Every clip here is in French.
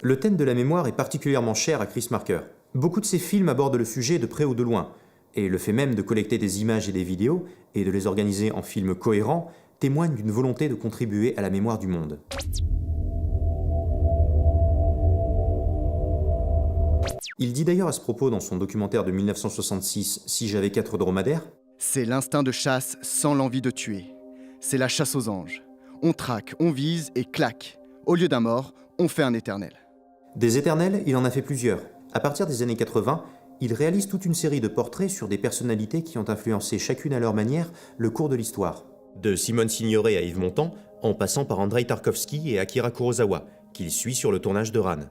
Le thème de la mémoire est particulièrement cher à Chris Marker. Beaucoup de ses films abordent le sujet de près ou de loin, et le fait même de collecter des images et des vidéos, et de les organiser en films cohérents, témoigne d'une volonté de contribuer à la mémoire du monde. Il dit d'ailleurs à ce propos dans son documentaire de 1966 « Si j'avais 4 dromadaires », C'est l'instinct de chasse sans l'envie de tuer. C'est la chasse aux anges. On traque, on vise et clac. Au lieu d'un mort, on fait un éternel. Des éternels, il en a fait plusieurs. À partir des années 80, il réalise toute une série de portraits sur des personnalités qui ont influencé chacune à leur manière le cours de l'histoire. De Simone Signoret à Yves Montand, en passant par Andrei Tarkovsky et Akira Kurosawa, qu'il suit sur le tournage de Ran.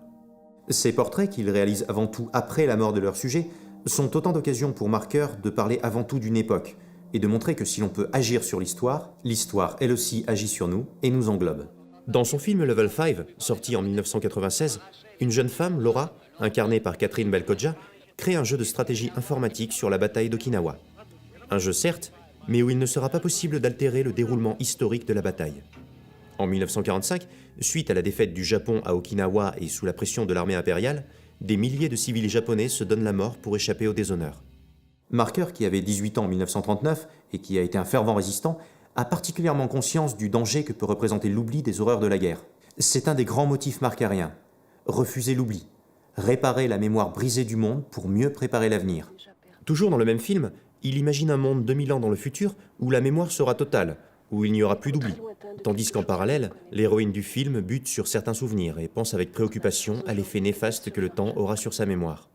Ces portraits, qu'il réalise avant tout après la mort de leur sujet, sont autant d'occasions pour Marker de parler avant tout d'une époque, et de montrer que si l'on peut agir sur l'histoire, l'histoire elle aussi agit sur nous et nous englobe. Dans son film Level 5, sorti en 1996, une jeune femme, Laura, incarnée par Catherine Belkodja, crée un jeu de stratégie informatique sur la bataille d'Okinawa. Un jeu certes, mais où il ne sera pas possible d'altérer le déroulement historique de la bataille. En 1945, suite à la défaite du Japon à Okinawa et sous la pression de l'armée impériale, des milliers de civils japonais se donnent la mort pour échapper au déshonneur. Marker, qui avait 18 ans en 1939 et qui a été un fervent résistant, a particulièrement conscience du danger que peut représenter l'oubli des horreurs de la guerre. C'est un des grands motifs markeriens. Refuser l'oubli. Réparer la mémoire brisée du monde pour mieux préparer l'avenir. Toujours dans le même film, il imagine un monde 2000 ans dans le futur où la mémoire sera totale, où il n'y aura plus d'oubli. Tandis qu'en parallèle, l'héroïne du film bute sur certains souvenirs et pense avec préoccupation à l'effet néfaste que le temps aura sur sa mémoire.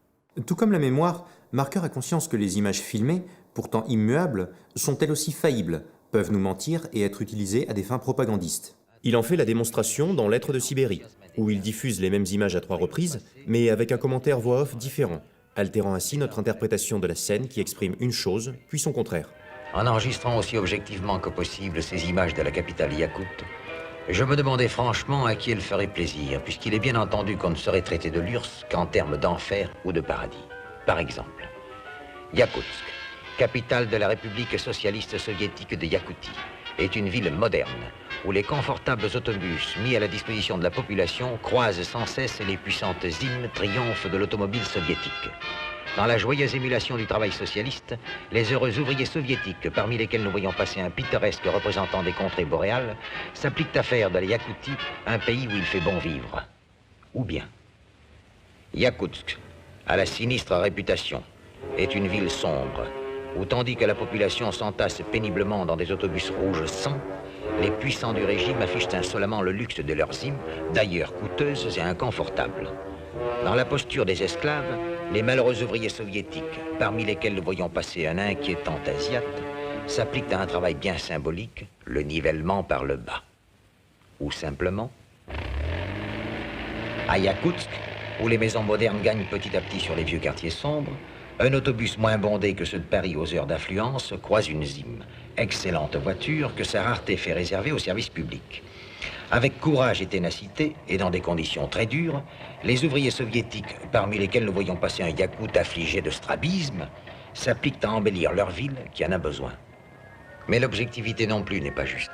Tout comme la mémoire, Marker a conscience que les images filmées, pourtant immuables, sont elles aussi faillibles, peuvent nous mentir et être utilisées à des fins propagandistes. Il en fait la démonstration dans Lettres de Sibérie, où il diffuse les mêmes images à 3 reprises, mais avec un commentaire voix off différent, altérant ainsi notre interprétation de la scène qui exprime une chose, puis son contraire. En enregistrant aussi objectivement que possible ces images de la capitale Yakoute, je me demandais franchement à qui elle ferait plaisir, puisqu'il est bien entendu qu'on ne saurait traiter de l'URSS qu'en termes d'enfer ou de paradis. Par exemple, Yakoutsk, capitale de la République socialiste soviétique de Yakoutie, est une ville moderne où les confortables autobus mis à la disposition de la population croisent sans cesse les puissantes hymnes triomphes de l'automobile soviétique. Dans la joyeuse émulation du travail socialiste, les heureux ouvriers soviétiques, parmi lesquels nous voyons passer un pittoresque représentant des contrées boréales, s'appliquent à faire de la Yakoutie un pays où il fait bon vivre. Ou bien, Yakoutsk, à la sinistre réputation, est une ville sombre, où tandis que la population s'entasse péniblement dans des autobus rouges sans, les puissants du régime affichent insolemment le luxe de leurs hymnes, d'ailleurs coûteuses et inconfortables. Dans la posture des esclaves, les malheureux ouvriers soviétiques, parmi lesquels nous voyons passer un inquiétant asiate, s'appliquent à un travail bien symbolique, le nivellement par le bas. Ou simplement, à Yakoutsk, où les maisons modernes gagnent petit à petit sur les vieux quartiers sombres, un autobus moins bondé que ceux de Paris aux heures d'affluence croise une Zim, excellente voiture que sa rareté fait réserver au service public. Avec courage et ténacité, et dans des conditions très dures, les ouvriers soviétiques, parmi lesquels nous voyons passer un Yakoute affligé de strabisme, s'appliquent à embellir leur ville qui en a besoin. Mais l'objectivité non plus n'est pas juste.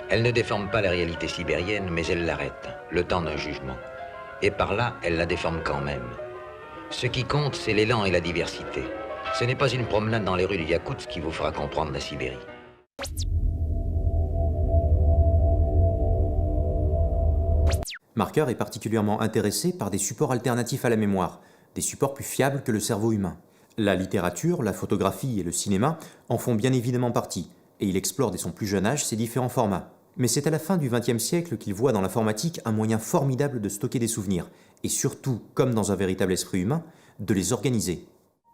Elle ne déforme pas la réalité sibérienne, mais elle l'arrête, le temps d'un jugement. Et par là, elle la déforme quand même. Ce qui compte, c'est l'élan et la diversité. Ce n'est pas une promenade dans les rues du Yakoutsk qui vous fera comprendre la Sibérie. Marker est particulièrement intéressé par des supports alternatifs à la mémoire, des supports plus fiables que le cerveau humain. La littérature, la photographie et le cinéma en font bien évidemment partie, et il explore dès son plus jeune âge ces différents formats. Mais c'est à la fin du XXe siècle qu'il voit dans l'informatique un moyen formidable de stocker des souvenirs, et surtout, comme dans un véritable esprit humain, de les organiser.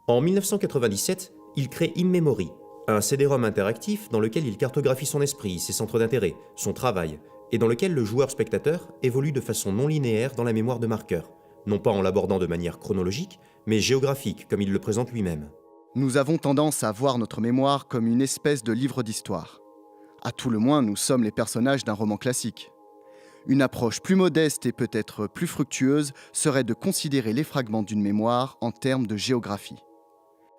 En 1997, il crée InMemory, un CD-ROM interactif dans lequel il cartographie son esprit, ses centres d'intérêt, son travail, et dans lequel le joueur-spectateur évolue de façon non linéaire dans la mémoire de Marker, non pas en l'abordant de manière chronologique, mais géographique, comme il le présente lui-même. Nous avons tendance à voir notre mémoire comme une espèce de livre d'histoire. À tout le moins, nous sommes les personnages d'un roman classique. Une approche plus modeste et peut-être plus fructueuse serait de considérer les fragments d'une mémoire en termes de géographie.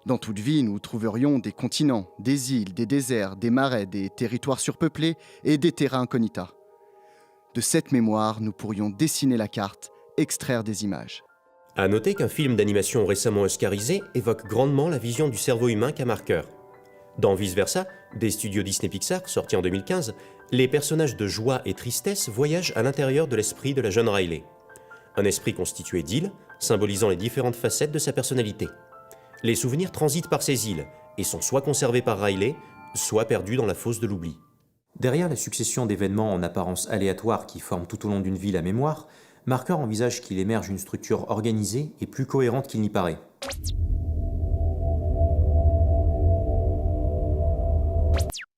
Dans toute vie, nous trouverions des continents, des îles, des déserts, des marais, des territoires surpeuplés et des terrains incognita. De cette mémoire, nous pourrions dessiner la carte extraire des images. À noter qu'un film d'animation récemment oscarisé évoque grandement la vision du cerveau humain qu'a Marker. Dans Vice Versa, des studios Disney Pixar, sorti en 2015, les personnages de joie et tristesse voyagent à l'intérieur de l'esprit de la jeune Riley. Un esprit constitué d'îles, symbolisant les différentes facettes de sa personnalité. Les souvenirs transitent par ces îles et sont soit conservés par Riley, soit perdus dans la fosse de l'oubli. Derrière la succession d'événements en apparence aléatoires qui forment tout au long d'une vie la mémoire, Marker envisage qu'il émerge une structure organisée et plus cohérente qu'il n'y paraît.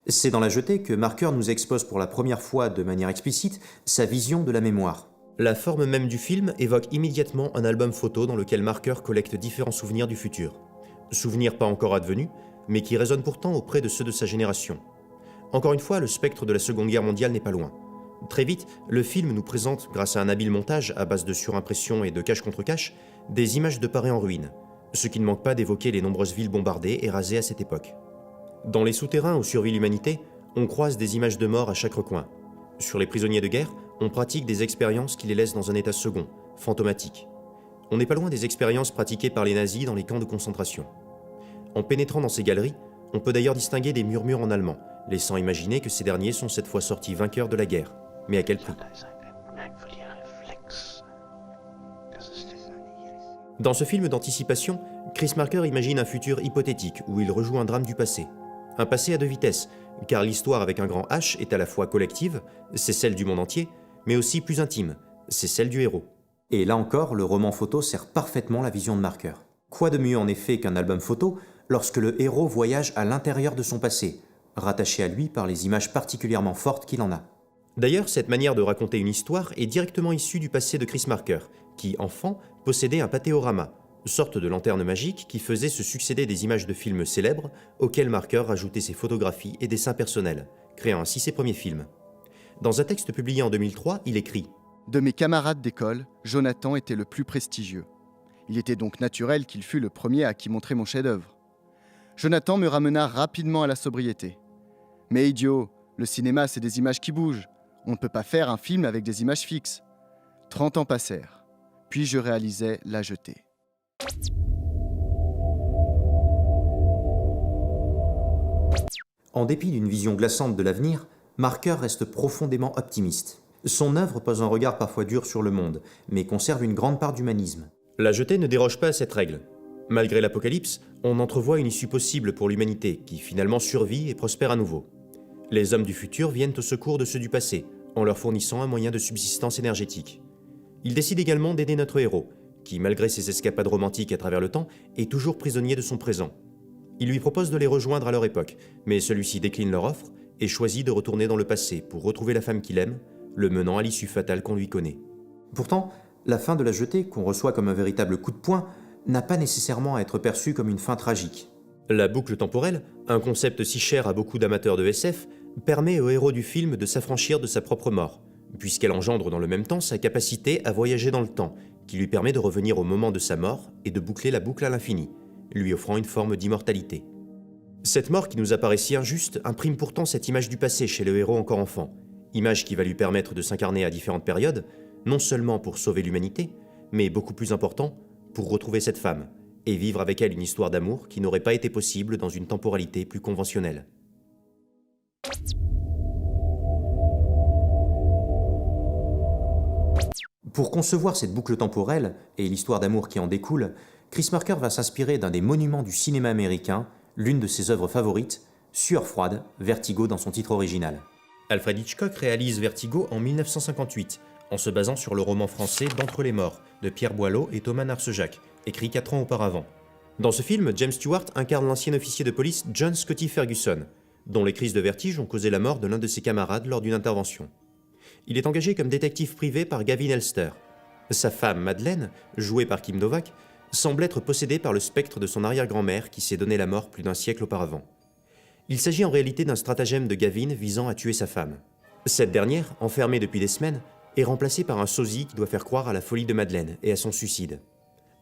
C'est dans La Jetée que Marker nous expose pour la première fois de manière explicite sa vision de la mémoire. La forme même du film évoque immédiatement un album photo dans lequel Marker collecte différents souvenirs du futur. Souvenirs pas encore advenus, mais qui résonnent pourtant auprès de ceux de sa génération. Encore une fois, le spectre de la Seconde Guerre mondiale n'est pas loin. Très vite, le film nous présente, grâce à un habile montage à base de surimpression et de cache contre cache, des images de Paris en ruine, ce qui ne manque pas d'évoquer les nombreuses villes bombardées et rasées à cette époque. Dans les souterrains où survit l'humanité, on croise des images de mort à chaque recoin. Sur les prisonniers de guerre, on pratique des expériences qui les laissent dans un état second, fantomatique. On n'est pas loin des expériences pratiquées par les nazis dans les camps de concentration. En pénétrant dans ces galeries, on peut d'ailleurs distinguer des murmures en allemand, laissant imaginer que ces derniers sont cette fois sortis vainqueurs de la guerre. Mais à quel prix ? Dans ce film d'anticipation, Chris Marker imagine un futur hypothétique où il rejoue un drame du passé. Un passé à deux vitesses, car l'histoire avec un grand H est à la fois collective, c'est celle du monde entier, mais aussi plus intime, c'est celle du héros. Et là encore, le roman photo sert parfaitement la vision de Marker. Quoi de mieux en effet qu'un album photo lorsque le héros voyage à l'intérieur de son passé, rattaché à lui par les images particulièrement fortes qu'il en a. D'ailleurs, cette manière de raconter une histoire est directement issue du passé de Chris Marker, qui, enfant, possédait un patéorama, sorte de lanterne magique qui faisait se succéder des images de films célèbres auxquels Marker rajoutait ses photographies et dessins personnels, créant ainsi ses premiers films. Dans un texte publié en 2003, il écrit « De mes camarades d'école, Jonathan était le plus prestigieux. Il était donc naturel qu'il fût le premier à qui montrer mon chef-d'œuvre. Jonathan me ramena rapidement à la sobriété. Mais idiot, le cinéma c'est des images qui bougent. On ne peut pas faire un film avec des images fixes. 30 ans passèrent, puis je réalisai La Jetée. » En dépit d'une vision glaçante de l'avenir, Marker reste profondément optimiste. Son œuvre pose un regard parfois dur sur le monde, mais conserve une grande part d'humanisme. La Jetée ne déroge pas à cette règle. Malgré l'apocalypse, on entrevoit une issue possible pour l'humanité, qui finalement survit et prospère à nouveau. Les hommes du futur viennent au secours de ceux du passé, en leur fournissant un moyen de subsistance énergétique. Ils décident également d'aider notre héros, qui, malgré ses escapades romantiques à travers le temps, est toujours prisonnier de son présent. Ils lui proposent de les rejoindre à leur époque, mais celui-ci décline leur offre et choisit de retourner dans le passé pour retrouver la femme qu'il aime, le menant à l'issue fatale qu'on lui connaît. Pourtant, la fin de La Jetée, qu'on reçoit comme un véritable coup de poing, n'a pas nécessairement à être perçue comme une fin tragique. La boucle temporelle, un concept si cher à beaucoup d'amateurs de SF, permet au héros du film de s'affranchir de sa propre mort, puisqu'elle engendre dans le même temps sa capacité à voyager dans le temps, qui lui permet de revenir au moment de sa mort et de boucler la boucle à l'infini, lui offrant une forme d'immortalité. Cette mort qui nous apparaît si injuste imprime pourtant cette image du passé chez le héros encore enfant, image qui va lui permettre de s'incarner à différentes périodes, non seulement pour sauver l'humanité, mais beaucoup plus important, pour retrouver cette femme, et vivre avec elle une histoire d'amour qui n'aurait pas été possible dans une temporalité plus conventionnelle. Pour concevoir cette boucle temporelle et l'histoire d'amour qui en découle, Chris Marker va s'inspirer d'un des monuments du cinéma américain, l'une de ses œuvres favorites, Sueur froide, Vertigo dans son titre original. Alfred Hitchcock réalise Vertigo en 1958, en se basant sur le roman français D'entre les morts, de Pierre Boileau et Thomas Narcejac, écrit 4 ans auparavant. Dans ce film, James Stewart incarne l'ancien officier de police John Scotty Ferguson, dont les crises de vertige ont causé la mort de l'un de ses camarades lors d'une intervention. Il est engagé comme détective privé par Gavin Elster. Sa femme, Madeleine, jouée par Kim Novak, semble être possédée par le spectre de son arrière-grand-mère qui s'est donné la mort plus d'un siècle auparavant. Il s'agit en réalité d'un stratagème de Gavin visant à tuer sa femme. Cette dernière, enfermée depuis des semaines, est remplacée par un sosie qui doit faire croire à la folie de Madeleine et à son suicide.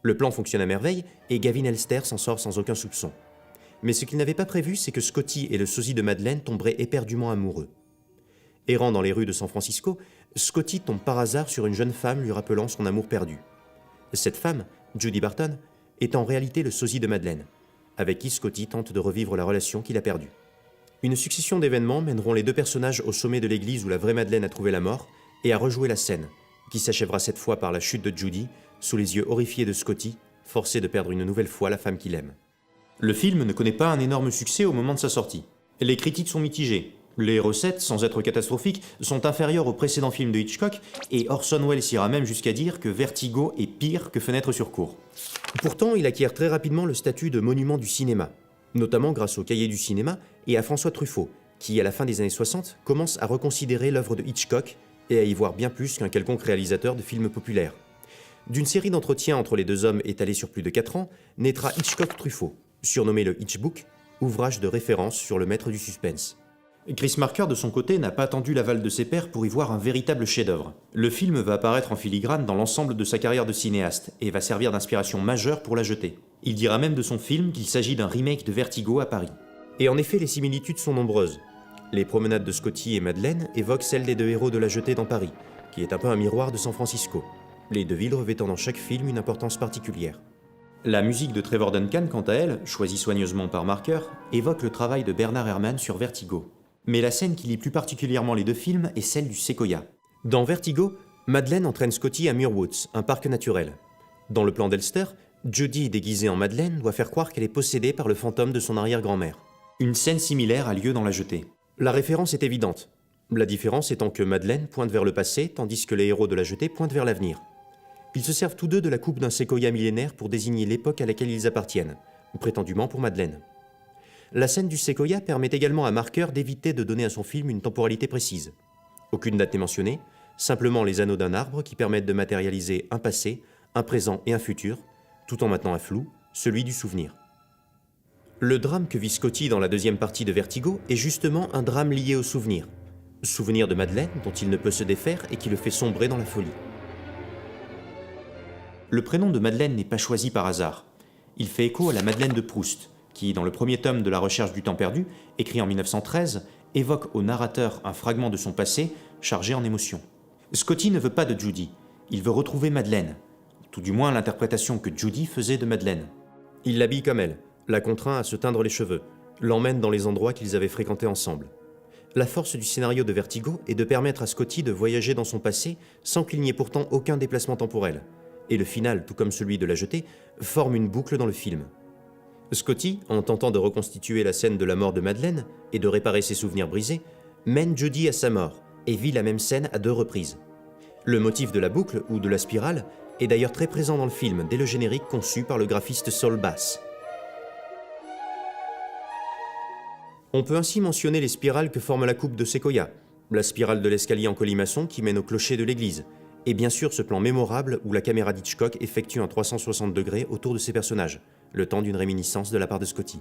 Le plan fonctionne à merveille et Gavin Elster s'en sort sans aucun soupçon. Mais ce qu'il n'avait pas prévu, c'est que Scotty et le sosie de Madeleine tomberaient éperdument amoureux. Errant dans les rues de San Francisco, Scotty tombe par hasard sur une jeune femme lui rappelant son amour perdu. Cette femme, Judy Barton, est en réalité le sosie de Madeleine, avec qui Scotty tente de revivre la relation qu'il a perdue. Une succession d'événements mèneront les deux personnages au sommet de l'église où la vraie Madeleine a trouvé la mort et à rejouer la scène, qui s'achèvera cette fois par la chute de Judy, sous les yeux horrifiés de Scotty, forcé de perdre une nouvelle fois la femme qu'il aime. Le film ne connaît pas un énorme succès au moment de sa sortie. Les critiques sont mitigées. Les recettes, sans être catastrophiques, sont inférieures aux précédents films de Hitchcock, et Orson Welles ira même jusqu'à dire que Vertigo est pire que Fenêtre sur cour. Pourtant, il acquiert très rapidement le statut de monument du cinéma, notamment grâce au Cahier du cinéma et à François Truffaut, qui, à la fin des années 60, commence à reconsidérer l'œuvre de Hitchcock et à y voir bien plus qu'un quelconque réalisateur de films populaires. D'une série d'entretiens entre les deux hommes étalés sur plus de 4 ans, naîtra Hitchcock-Truffaut, surnommé le Hitchbook, ouvrage de référence sur le maître du suspense. Chris Marker, de son côté, n'a pas attendu l'aval de ses pairs pour y voir un véritable chef-d'œuvre. Le film va apparaître en filigrane dans l'ensemble de sa carrière de cinéaste et va servir d'inspiration majeure pour La Jetée. Il dira même de son film qu'il s'agit d'un remake de Vertigo à Paris. Et en effet, les similitudes sont nombreuses. Les promenades de Scotty et Madeleine évoquent celles des deux héros de La Jetée dans Paris, qui est un peu un miroir de San Francisco, les deux villes revêtant dans chaque film une importance particulière. La musique de Trevor Duncan, quant à elle, choisie soigneusement par Marker, évoque le travail de Bernard Herrmann sur Vertigo. Mais la scène qui lie plus particulièrement les deux films est celle du séquoia. Dans Vertigo, Madeleine entraîne Scotty à Muir Woods, un parc naturel. Dans le plan d'Elster, Judy, déguisée en Madeleine, doit faire croire qu'elle est possédée par le fantôme de son arrière-grand-mère. Une scène similaire a lieu dans La Jetée. La référence est évidente. La différence étant que Madeleine pointe vers le passé, tandis que les héros de La Jetée pointent vers l'avenir. Ils se servent tous deux de la coupe d'un séquoia millénaire pour désigner l'époque à laquelle ils appartiennent, prétendument pour Madeleine. La scène du séquoia permet également à Marker d'éviter de donner à son film une temporalité précise. Aucune date n'est mentionnée, simplement les anneaux d'un arbre qui permettent de matérialiser un passé, un présent et un futur, tout en maintenant un flou, celui du souvenir. Le drame que vit Scotty dans la deuxième partie de Vertigo est justement un drame lié au souvenir. Souvenir de Madeleine dont il ne peut se défaire et qui le fait sombrer dans la folie. Le prénom de Madeleine n'est pas choisi par hasard. Il fait écho à la Madeleine de Proust, qui, dans le premier tome de La Recherche du temps perdu, écrit en 1913, évoque au narrateur un fragment de son passé chargé en émotions. Scotty ne veut pas de Judy, il veut retrouver Madeleine, tout du moins l'interprétation que Judy faisait de Madeleine. Il l'habille comme elle, la contraint à se teindre les cheveux, l'emmène dans les endroits qu'ils avaient fréquentés ensemble. La force du scénario de Vertigo est de permettre à Scotty de voyager dans son passé sans qu'il n'y ait pourtant aucun déplacement temporel. Et le final, tout comme celui de La Jetée, forme une boucle dans le film. Scotty, en tentant de reconstituer la scène de la mort de Madeleine et de réparer ses souvenirs brisés, mène Judy à sa mort et vit la même scène à 2 reprises. Le motif de la boucle, ou de la spirale, est d'ailleurs très présent dans le film dès le générique conçu par le graphiste Saul Bass. On peut ainsi mentionner les spirales que forme la coupe de séquoia, la spirale de l'escalier en colimaçon qui mène au clocher de l'église, et bien sûr ce plan mémorable où la caméra d'Hitchcock effectue un 360 degrés autour de ses personnages, le temps d'une réminiscence de la part de Scotty.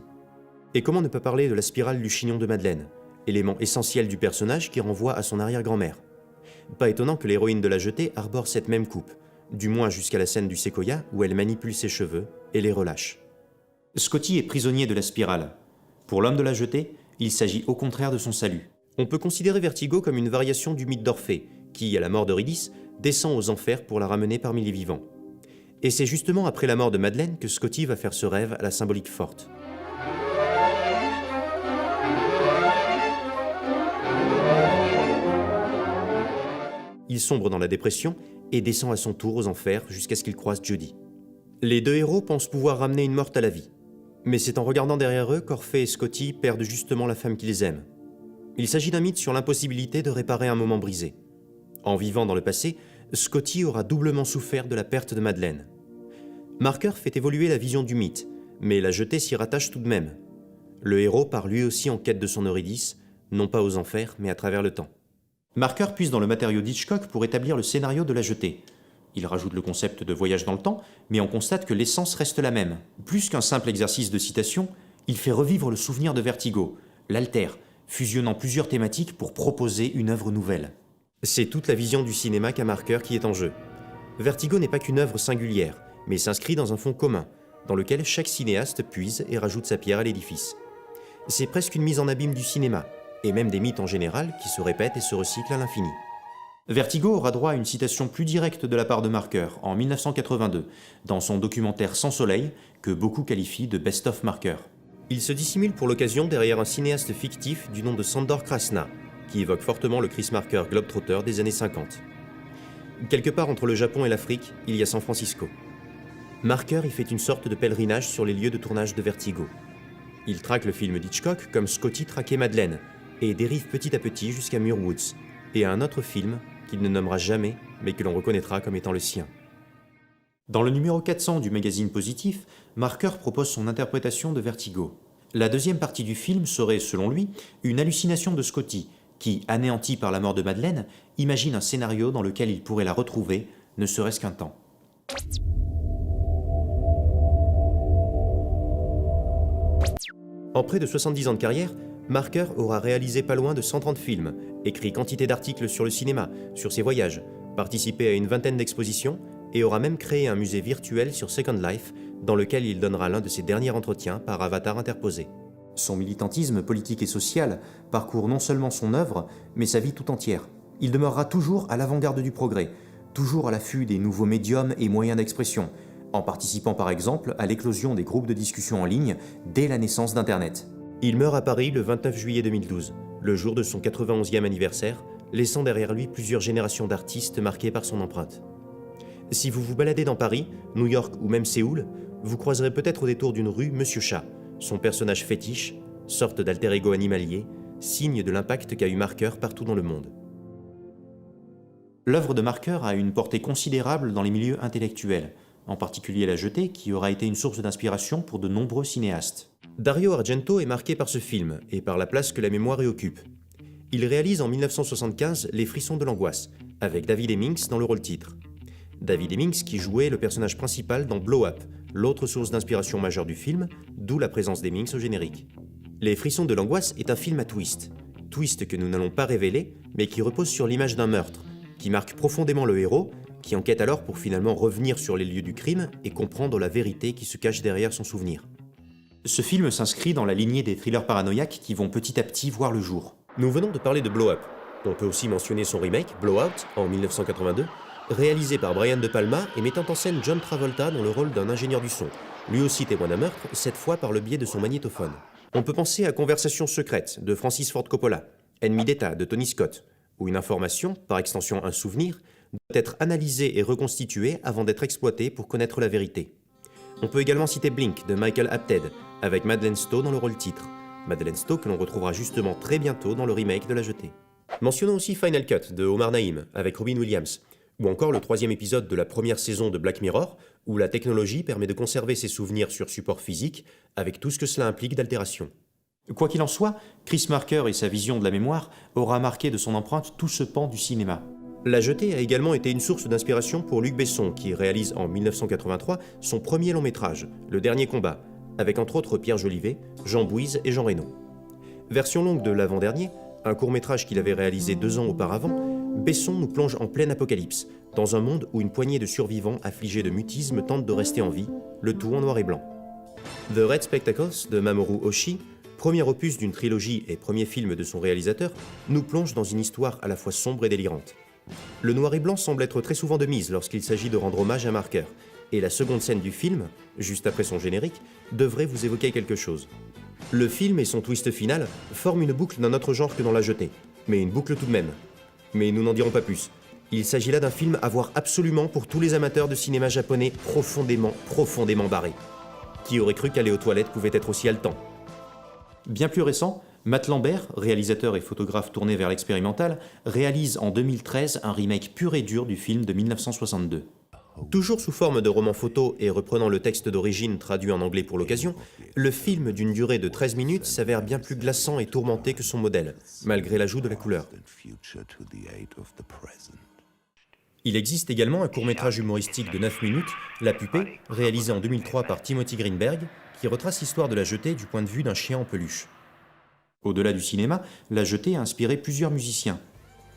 Et comment ne pas parler de la spirale du chignon de Madeleine, élément essentiel du personnage qui renvoie à son arrière-grand-mère. Pas étonnant que l'héroïne de La Jetée arbore cette même coupe, du moins jusqu'à la scène du séquoia où elle manipule ses cheveux et les relâche. Scotty est prisonnier de la spirale. Pour l'homme de La Jetée, il s'agit au contraire de son salut. On peut considérer Vertigo comme une variation du mythe d'Orphée, qui, à la mort d'Eurydice, descend aux enfers pour la ramener parmi les vivants. Et c'est justement après la mort de Madeleine que Scotty va faire ce rêve à la symbolique forte. Il sombre dans la dépression et descend à son tour aux enfers jusqu'à ce qu'il croise Judy. Les deux héros pensent pouvoir ramener une morte à la vie. Mais c'est en regardant derrière eux qu'Orphée et Scotty perdent justement la femme qu'ils aiment. Il s'agit d'un mythe sur l'impossibilité de réparer un moment brisé. En vivant dans le passé, Scotty aura doublement souffert de la perte de Madeleine. Marker fait évoluer la vision du mythe, mais La Jetée s'y rattache tout de même. Le héros part lui aussi en quête de son Eurydice, non pas aux enfers, mais à travers le temps. Marker puise dans le matériau d'Hitchcock pour établir le scénario de La Jetée. Il rajoute le concept de voyage dans le temps, mais on constate que l'essence reste la même. Plus qu'un simple exercice de citation, il fait revivre le souvenir de Vertigo, l'altère, fusionnant plusieurs thématiques pour proposer une œuvre nouvelle. C'est toute la vision du cinéma qu'a Marker qui est en jeu. Vertigo n'est pas qu'une œuvre singulière, mais s'inscrit dans un fond commun, dans lequel chaque cinéaste puise et rajoute sa pierre à l'édifice. C'est presque une mise en abîme du cinéma, et même des mythes en général qui se répètent et se recyclent à l'infini. Vertigo aura droit à une citation plus directe de la part de Marker en 1982, dans son documentaire Sans Soleil, que beaucoup qualifient de best-of Marker. Il se dissimule pour l'occasion derrière un cinéaste fictif du nom de Sandor Krasna, qui évoque fortement le Chris Marker globetrotter des années 50. Quelque part entre le Japon et l'Afrique, il y a San Francisco. Marker y fait une sorte de pèlerinage sur les lieux de tournage de Vertigo. Il traque le film d'Hitchcock comme Scotty traquait Madeleine, et dérive petit à petit jusqu'à Muir Woods, et à un autre film qu'il ne nommera jamais, mais que l'on reconnaîtra comme étant le sien. Dans le numéro 400 du magazine Positif, Marker propose son interprétation de Vertigo. La deuxième partie du film serait, selon lui, une hallucination de Scotty, qui, anéanti par la mort de Madeleine, imagine un scénario dans lequel il pourrait la retrouver, ne serait-ce qu'un temps. En près de 70 ans de carrière, Marker aura réalisé pas loin de 130 films, écrit quantité d'articles sur le cinéma, sur ses voyages, participé à une vingtaine d'expositions et aura même créé un musée virtuel sur Second Life dans lequel il donnera l'un de ses derniers entretiens par avatar interposé. Son militantisme politique et social parcourt non seulement son œuvre, mais sa vie tout entière. Il demeurera toujours à l'avant-garde du progrès, toujours à l'affût des nouveaux médiums et moyens d'expression, en participant par exemple à l'éclosion des groupes de discussion en ligne dès la naissance d'Internet. Il meurt à Paris le 29 juillet 2012, le jour de son 91e anniversaire, laissant derrière lui plusieurs générations d'artistes marqués par son empreinte. Si vous vous baladez dans Paris, New York ou même Séoul, vous croiserez peut-être au détour d'une rue Monsieur Chat, son personnage fétiche, sorte d'alter ego animalier, signe de l'impact qu'a eu Marker partout dans le monde. L'œuvre de Marker a une portée considérable dans les milieux intellectuels, en particulier La Jetée, qui aura été une source d'inspiration pour de nombreux cinéastes. Dario Argento est marqué par ce film et par la place que la mémoire y occupe. Il réalise en 1975 Les Frissons de l'angoisse, avec David Hemmings dans le rôle titre. David Hemmings qui jouait le personnage principal dans Blow Up, l'autre source d'inspiration majeure du film, d'où la présence d'Hemmings au générique. Les Frissons de l'angoisse est un film à twist. Twist que nous n'allons pas révéler, mais qui repose sur l'image d'un meurtre, qui marque profondément le héros, qui enquête alors pour finalement revenir sur les lieux du crime et comprendre la vérité qui se cache derrière son souvenir. Ce film s'inscrit dans la lignée des thrillers paranoïaques qui vont petit à petit voir le jour. Nous venons de parler de Blow Up. On peut aussi mentionner son remake, Blow Out, en 1982, réalisé par Brian De Palma et mettant en scène John Travolta dans le rôle d'un ingénieur du son, lui aussi témoin d'un meurtre, cette fois par le biais de son magnétophone. On peut penser à Conversations secrètes de Francis Ford Coppola, Ennemi d'État de Tony Scott, où une information, par extension un souvenir, doit être analysée et reconstituée avant d'être exploitée pour connaître la vérité. On peut également citer Blink de Michael Apted, avec Madeleine Stowe dans le rôle titre. Madeleine Stowe que l'on retrouvera justement très bientôt dans le remake de La Jetée. Mentionnons aussi Final Cut de Omar Naïm, avec Robin Williams, ou encore le 3e épisode de la première saison de Black Mirror, où la technologie permet de conserver ses souvenirs sur support physique, avec tout ce que cela implique d'altération. Quoi qu'il en soit, Chris Marker et sa vision de la mémoire aura marqué de son empreinte tout ce pan du cinéma. La Jetée a également été une source d'inspiration pour Luc Besson, qui réalise en 1983 son premier long métrage, Le Dernier Combat, avec entre autres Pierre Jolivet, Jean Bouise et Jean Reno. Version longue de l'avant-dernier, un court-métrage qu'il avait réalisé 2 ans auparavant, Besson nous plonge en pleine apocalypse, dans un monde où une poignée de survivants affligés de mutisme tentent de rester en vie, le tout en noir et blanc. The Red Spectacles de Mamoru Oshii, premier opus d'une trilogie et premier film de son réalisateur, nous plonge dans une histoire à la fois sombre et délirante. Le noir et blanc semble être très souvent de mise lorsqu'il s'agit de rendre hommage à Marker, et la seconde scène du film, juste après son générique, devrait vous évoquer quelque chose. Le film et son twist final forment une boucle d'un autre genre que dans La Jetée, mais une boucle tout de même. Mais nous n'en dirons pas plus. Il s'agit là d'un film à voir absolument pour tous les amateurs de cinéma japonais profondément barrés. Qui aurait cru qu'aller aux toilettes pouvait être aussi haletant ? Bien plus récent, Matt Lambert, réalisateur et photographe tourné vers l'expérimental, réalise en 2013 un remake pur et dur du film de 1962. Toujours sous forme de roman photo et reprenant le texte d'origine traduit en anglais pour l'occasion, le film d'une durée de 13 minutes s'avère bien plus glaçant et tourmenté que son modèle, malgré l'ajout de la couleur. Il existe également un court-métrage humoristique de 9 minutes, La Pupée, réalisé en 2003 par Timothy Greenberg, qui retrace l'histoire de La Jetée du point de vue d'un chien en peluche. Au-delà du cinéma, La Jetée a inspiré plusieurs musiciens.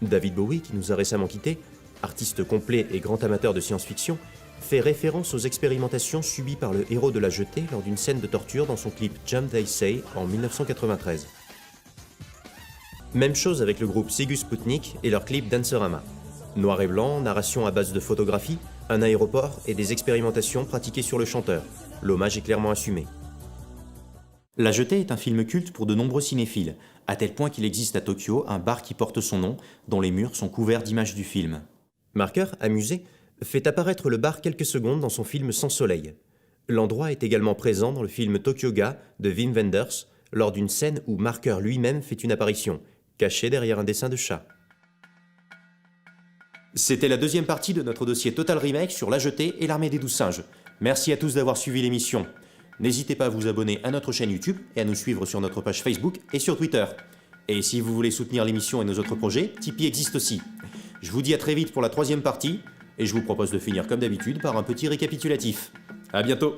David Bowie, qui nous a récemment quittés, artiste complet et grand amateur de science-fiction, fait référence aux expérimentations subies par le héros de La Jetée lors d'une scène de torture dans son clip Jump They Say en 1993. Même chose avec le groupe Sigus Sputnik et leur clip Dancerama. Noir et blanc, narration à base de photographie, un aéroport et des expérimentations pratiquées sur le chanteur. L'hommage est clairement assumé. La Jetée est un film culte pour de nombreux cinéphiles, à tel point qu'il existe à Tokyo un bar qui porte son nom, dont les murs sont couverts d'images du film. Marker, amusé, fait apparaître le bar quelques secondes dans son film Sans Soleil. L'endroit est également présent dans le film Tokyo-ga de Wim Wenders, lors d'une scène où Marker lui-même fait une apparition, caché derrière un dessin de chat. C'était la deuxième partie de notre dossier Total Remake sur La Jetée et l'Armée des 12 singes. Merci à tous d'avoir suivi l'émission. N'hésitez pas à vous abonner à notre chaîne YouTube et à nous suivre sur notre page Facebook et sur Twitter. Et si vous voulez soutenir l'émission et nos autres projets, Tipeee existe aussi. Je vous dis à très vite pour la troisième partie, et je vous propose de finir comme d'habitude par un petit récapitulatif. À bientôt!